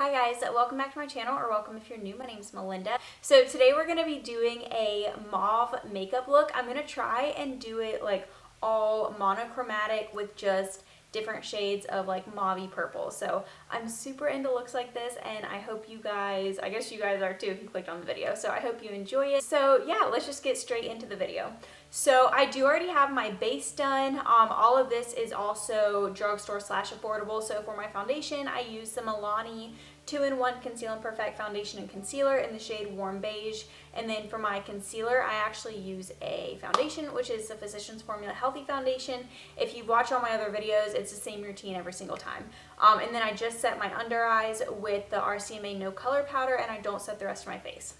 Hi guys, welcome back to my channel, or welcome if you're new. My name's Melinda. So today we're going to be doing a mauve makeup look. I'm going to try and do it like all monochromatic with just different shades of like mauve-y purple. So I'm super into looks like this, and I hope you guys, I guess you guys are too if you clicked on the video, so I hope you enjoy it. So yeah, let's just get straight into the video. So I do already have my base done. All of this is also drugstore / affordable. So for my foundation, I use the Milani 2-in-1 Conceal and Perfect Foundation and Concealer in the shade Warm Beige. And then for my concealer, I actually use a foundation, which is the Physicians Formula Healthy Foundation. If you've watched all my other videos, it's the same routine every single time. And then I just set my under eyes with the RCMA No Color Powder, and I don't set the rest of my face.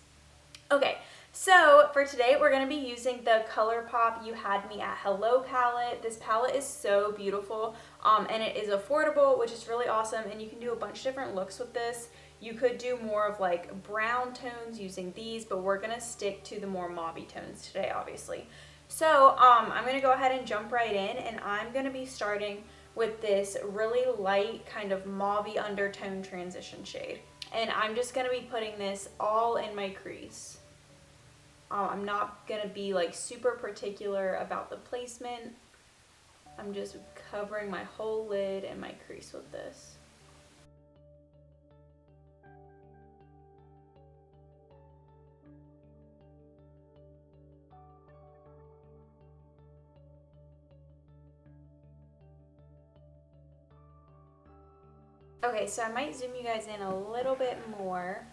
Okay, so for today, we're going to be using the ColourPop You Had Me at Hello palette. This palette is so beautiful, and it is affordable, which is really awesome, and you can do a bunch of different looks with this. You could do more of like brown tones using these, but we're going to stick to the more mauve tones today, obviously. So I'm going to go ahead and jump right in, and I'm going to be starting with this really light kind of mauve undertone transition shade. And I'm just going to be putting this all in my crease. I'm not going to be like super particular about the placement. I'm just covering my whole lid and my crease with this. Okay, so I might zoom you guys in a little bit more,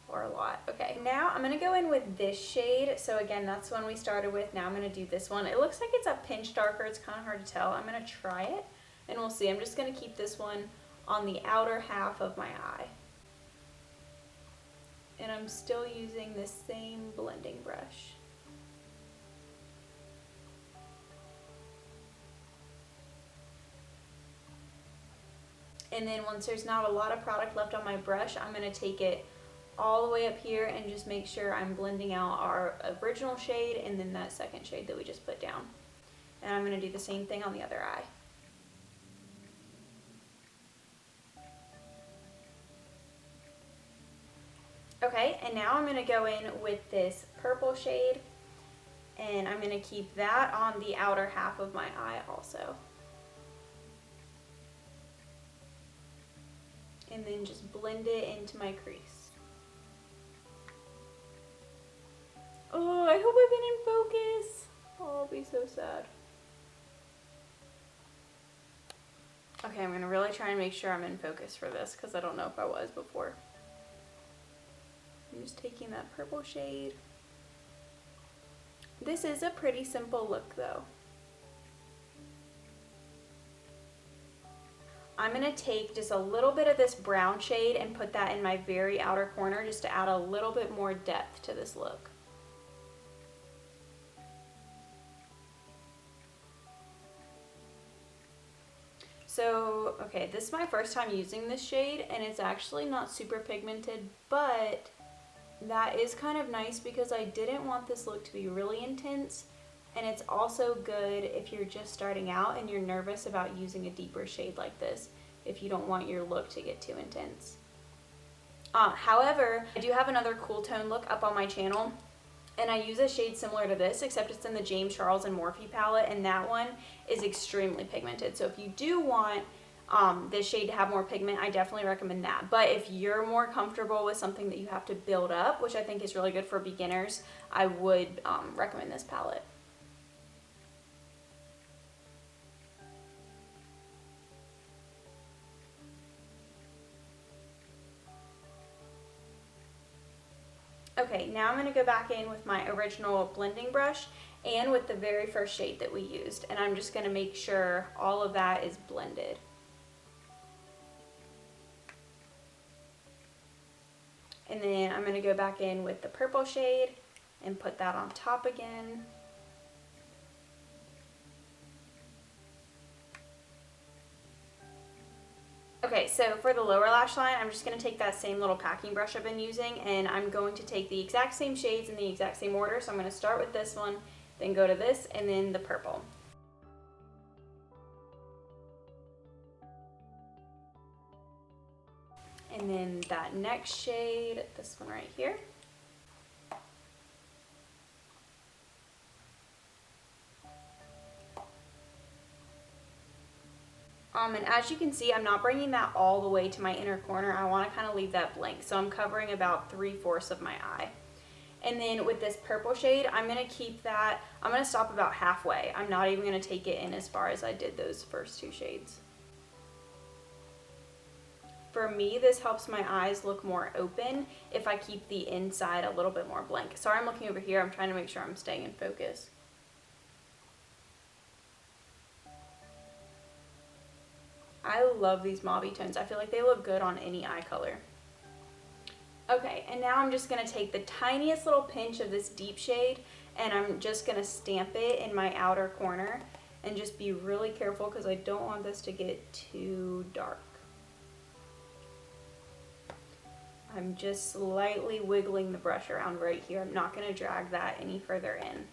or a lot. Okay, now I'm gonna go in with this shade. So again, that's the one we started with. Now I'm gonna do this one. It looks like it's a pinch darker. It's kind of hard to tell. I'm gonna try it and we'll see. I'm just gonna keep this one on the outer half of my eye. And I'm still using this same blending brush. And then once there's not a lot of product left on my brush, I'm going to take it all the way up here and just make sure I'm blending out our original shade and then that second shade that we just put down. And I'm going to do the same thing on the other eye. Okay, and now I'm going to go in with this purple shade, and I'm going to keep that on the outer half of my eye also. And then just blend it into my crease. Oh, I hope I've been in focus. Oh, I'll be so sad. Okay, I'm gonna really try and make sure I'm in focus for this because I don't know if I was before. I'm just taking that purple shade. This is a pretty simple look though. I'm going to take just a little bit of this brown shade and put that in my very outer corner just to add a little bit more depth to this look. So, okay, this is my first time using this shade, and it's actually not super pigmented, but that is kind of nice because I didn't want this look to be really intense. And it's also good if you're just starting out and you're nervous about using a deeper shade like this, if you don't want your look to get too intense. However, I do have another cool tone look up on my channel, and I use a shade similar to this, except it's in the James Charles and Morphe palette, and that one is extremely pigmented. So if you do want this shade to have more pigment, I definitely recommend that. But if you're more comfortable with something that you have to build up, which I think is really good for beginners, I would recommend this palette. Okay, now I'm going to go back in with my original blending brush and with the very first shade that we used, and I'm just going to make sure all of that is blended. And then I'm going to go back in with the purple shade and put that on top again. Okay, so for the lower lash line, I'm just going to take that same little packing brush I've been using, and I'm going to take the exact same shades in the exact same order. So I'm going to start with this one, then go to this, and then the purple. And then that next shade, this one right here. And as you can see, I'm not bringing that all the way to my inner corner. I want to kind of leave that blank. So I'm covering about 3/4 of my eye. And then with this purple shade, I'm going to keep that, I'm going to stop about halfway. I'm not even going to take it in as far as I did those first two shades. For me, this helps my eyes look more open if I keep the inside a little bit more blank. Sorry, I'm looking over here. I'm trying to make sure I'm staying in focus. I love these mauve tones. I feel like they look good on any eye color. Okay, and now I'm just going to take the tiniest little pinch of this deep shade and I'm just going to stamp it in my outer corner and just be really careful because I don't want this to get too dark. I'm just slightly wiggling the brush around right here. I'm not going to drag that any further in.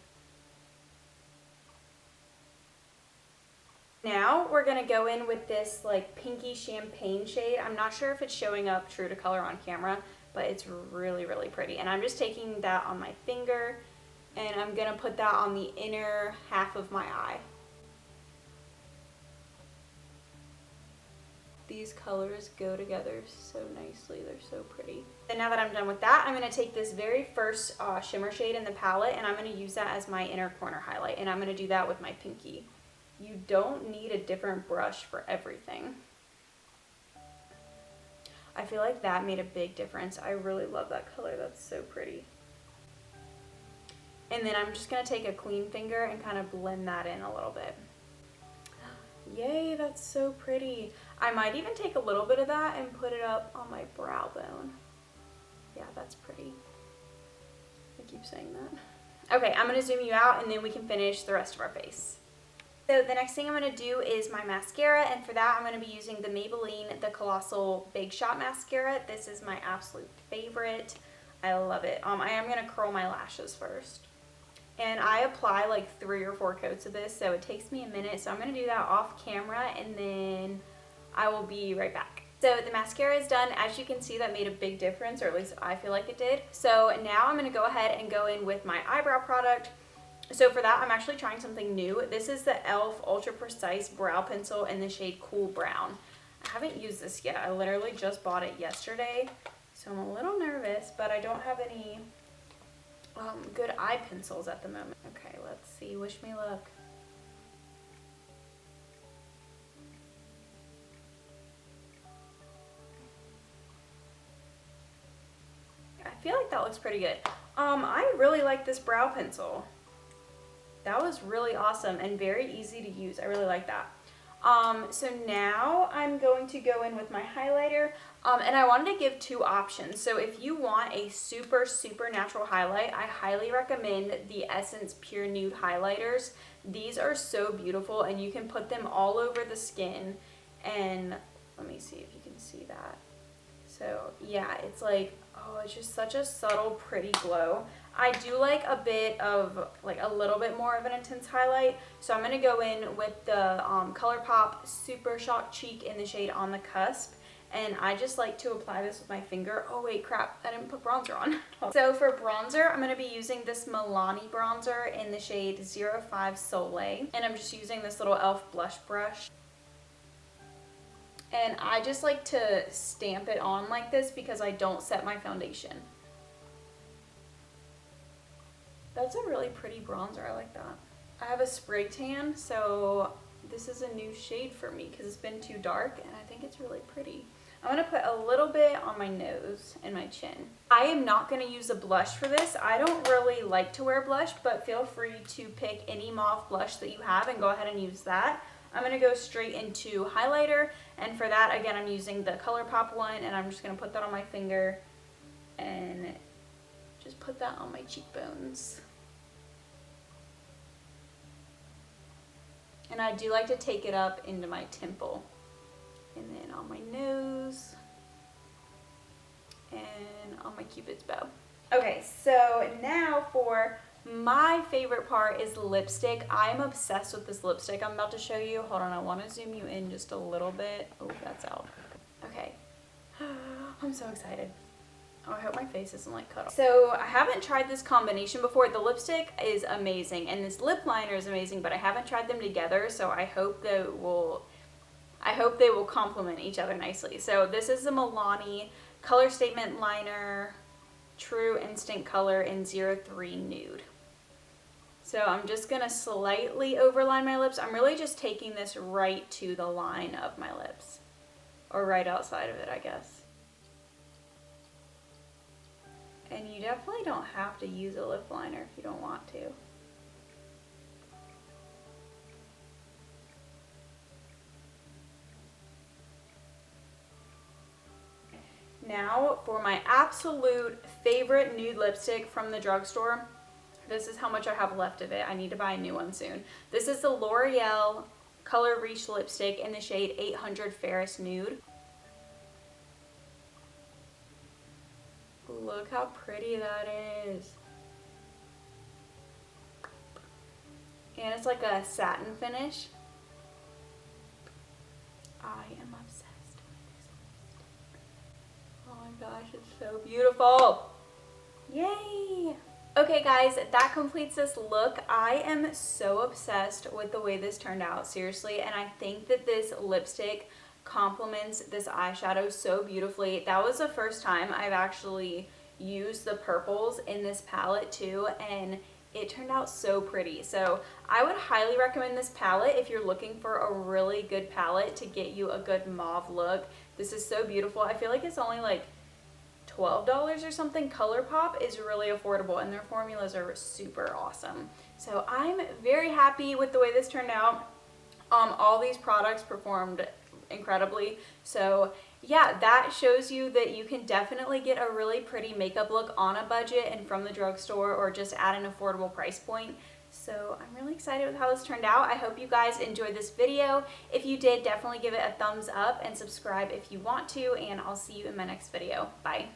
Now we're going to go in with this like pinky champagne shade. I'm not sure if it's showing up true to color on camera, but it's really, really pretty. And I'm just taking that on my finger and I'm going to put that on the inner half of my eye. These colors go together so nicely. They're so pretty. And now that I'm done with that, I'm going to take this very first shimmer shade in the palette and I'm going to use that as my inner corner highlight. And I'm going to do that with my pinky. You don't need a different brush for everything. I feel like that made a big difference. I really love that color. That's so pretty. And then I'm just going to take a clean finger and kind of blend that in a little bit. Yay, that's so pretty. I might even take a little bit of that and put it up on my brow bone. Yeah, that's pretty. I keep saying that. Okay, I'm going to zoom you out and then we can finish the rest of our face. So the next thing I'm going to do is my mascara, and for that I'm going to be using the Maybelline The Colossal Big Shot Mascara. This is my absolute favorite. I love it. I am going to curl my lashes first. And I apply like 3 or 4 coats of this, so it takes me a minute. So I'm going to do that off camera and then I will be right back. So the mascara is done. As you can see, that made a big difference, or at least I feel like it did. So now I'm going to go ahead and go in with my eyebrow product. So for that, I'm actually trying something new. This is the e.l.f. Ultra Precise Brow Pencil in the shade Cool Brown. I haven't used this yet. I literally just bought it yesterday, so I'm a little nervous, but I don't have any good eye pencils at the moment. Okay, let's see. Wish me luck. I feel like that looks pretty good. I really like this brow pencil. That was really awesome and very easy to use. I really like that. So now I'm going to go in with my highlighter, and I wanted to give 2 options. So if you want a super, super natural highlight, I highly recommend the Essence Pure Nude highlighters. These are so beautiful and you can put them all over the skin, and let me see if you can see that. So yeah, it's like, oh, it's just such a subtle, pretty glow. I do like a bit of, like a little bit more of an intense highlight. So I'm going to go in with the ColourPop Super Shock Cheek in the shade On the Cusp. And I just like to apply this with my finger. Oh wait, crap, I didn't put bronzer on. So for bronzer, I'm going to be using this Milani bronzer in the shade 05 Soleil. And I'm just using this little e.l.f. blush brush. And I just like to stamp it on like this because I don't set my foundation. That's a really pretty bronzer. I like that. I have a spray tan, so this is a new shade for me because it's been too dark and I think it's really pretty. I'm going to put a little bit on my nose and my chin. I am not going to use a blush for this. I don't really like to wear blush, but feel free to pick any mauve blush that you have and go ahead and use that. I'm going to go straight into highlighter, and for that, again, I'm using the ColourPop one, and I'm just going to put that on my finger and just put that on my cheekbones. And I do like to take it up into my temple. And then on my nose. And on my Cupid's bow. Okay, so now for my favorite part is lipstick. I'm obsessed with this lipstick I'm about to show you. Hold on, I want to zoom you in just a little bit. Oh, that's out. Okay. I'm so excited. Oh, I hope my face isn't like cut off. So I haven't tried this combination before. The lipstick is amazing and this lip liner is amazing, but I haven't tried them together, so I hope they will complement each other nicely. So this is the Milani Color Statement Liner True Instant Color in 03 Nude. So I'm just gonna slightly overline my lips. I'm really just taking this right to the line of my lips, or right outside of it, I guess. And you definitely don't have to use a lip liner if you don't want to. Now for my absolute favorite nude lipstick from the drugstore. This is how much I have left of it. I need to buy a new one soon. This is the L'Oreal Color Reach lipstick in the shade 800 Ferris Nude. Look how pretty that is. And it's like a satin finish. I am obsessed with this lipstick. Oh my gosh, it's so beautiful. Yay! Okay guys, that completes this look. I am so obsessed with the way this turned out, seriously, and I think that this lipstick complements this eyeshadow so beautifully. That was the first time I've actually used the purples in this palette too, and it turned out so pretty. So I would highly recommend this palette if you're looking for a really good palette to get you a good mauve look. This is so beautiful. I feel like it's only like $12 or something. ColourPop is really affordable and their formulas are super awesome. So I'm very happy with the way this turned out. All these products performed incredibly. So yeah, that shows you that you can definitely get a really pretty makeup look on a budget and from the drugstore, or just at an affordable price point. So I'm really excited with how this turned out. I hope you guys enjoyed this video. If you did, definitely give it a thumbs up and subscribe if you want to, and I'll see you in my next video. Bye.